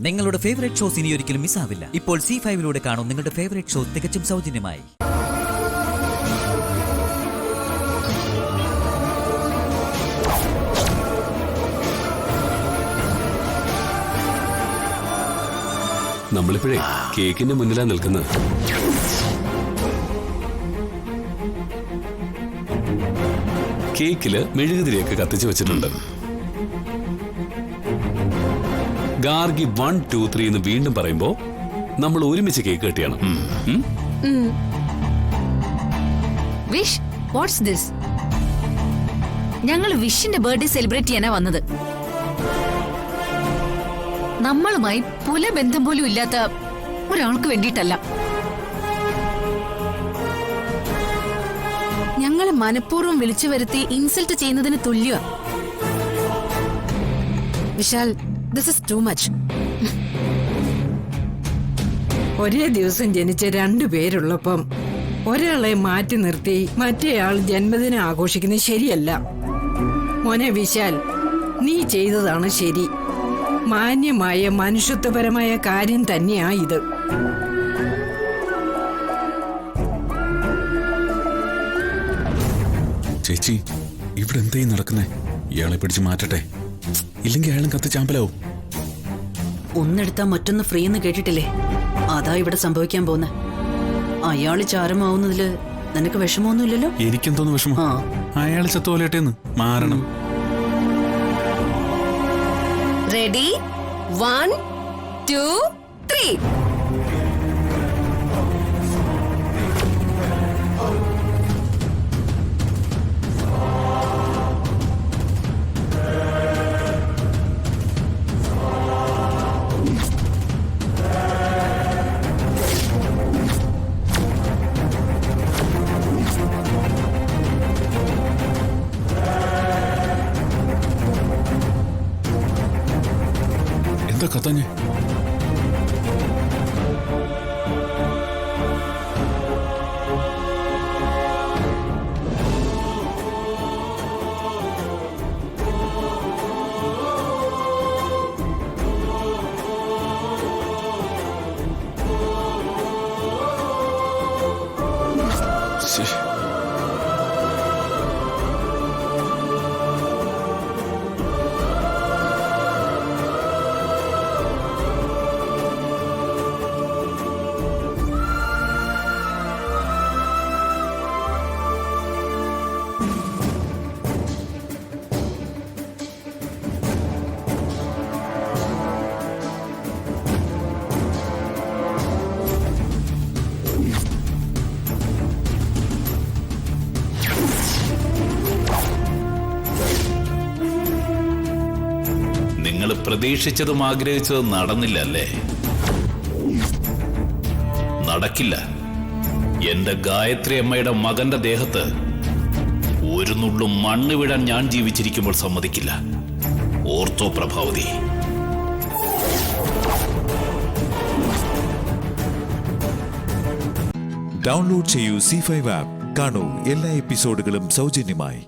നിങ്ങളുടെ favourite shows ഇനി ഒരിക്കലും മിസ്സാവില്ല. ഇപ്പോൾ C5 കാണും നിങ്ങളുടെ ഫേവറേറ്റ് ഷോ തികച്ചും സൗജന്യമായി. നമ്മളിപ്പോഴേ കേക്കിന്റെ മുന്നിലാണ് നിൽക്കുന്നത്. കേക്കില് മെഴുകുതിരിയൊക്കെ കത്തിച്ചു വെച്ചിട്ടുണ്ട്. ഗാർഗി 1 2 3 എന്ന് വീണ്ടും പറയുമ്പോ നമ്മൾ ഒരുമിച്ച് കേക്ക് കട്ടിയാണ്. Vish what's this? ഞങ്ങൾ വിഷിന്റെ ബർത്ത്ഡേ സെലിബ്രേറ്റ് ചെയ്യാനാ വന്നത്. നമ്മളുമായി പുലബന്ധം പോലും ഇല്ലാത്ത ഒരാൾക്ക് വേണ്ടിയിട്ടല്ല. ഞങ്ങളെ മനഃപൂർവ്വം വിളിച്ചു വരുത്തി ഇൻസൾട്ട് ചെയ്യുന്നതിന് തുല്യ. Vishal, this is too much. ഒരേ ദിവസം ജനിച്ച 2 പേരുള്ളപ്പം ഒരാളെ മാറ്റി നിർത്തി മറ്റേയാൾ ജന്മദിനം ആഘോഷിക്കുന്നത് ശരിയല്ല. മോനെ വിശാൽ, നീ ചെയ്തതാണ് ശരി. മാന്യമായ മനുഷ്യത്വപരമായ കാര്യം തന്നെയാ ഇത്. ചേച്ചി, ഇവിടെ എന്തായി നടക്കുന്നേ? ഇയാളെ പിടിച്ച് മാറ്റട്ടെ, ഇല്ലെങ്കിൽ അയാളും കത്തിച്ചാമ്പലാവും. ഒന്നെടുത്താ മറ്റൊന്ന് ഫ്രീ എന്ന് കേട്ടിട്ടില്ലേ? അതാ ഇവിടെ സംഭവിക്കാൻ പോകുന്നത്. അയാള് ചാരമാവുന്നതില് നിനക്ക് വിഷമമൊന്നുമില്ലല്ലോ? എനിക്കെന്തോന്ന് വിഷമം? അയാൾ ചത്തോലേട്ടേന്ന് മാറണം. റെഡി 1 2 3. എന്താ കത്തഞ്ഞ്? നിങ്ങൾ പ്രതീക്ഷിച്ചതും ആഗ്രഹിച്ചതും നടന്നില്ല അല്ലേ? നടക്കില്ല. എന്റെ ഗായത്രി അമ്മയുടെ മകന്റെ ദേഹത്ത് ഒരു നുള്ളും മണ്ണ് വീഴാൻ ഞാൻ ജീവിച്ചിരിക്കുമ്പോൾ സമ്മതിക്കില്ല. ഓർത്തോ പ്രഭാവതി. ഡൗൺലോഡ് ചെയ്യൂ C5 ആപ്പ്. കാണൂ എല്ലാ എപ്പിസോഡുകളും സൗജന്യമായി.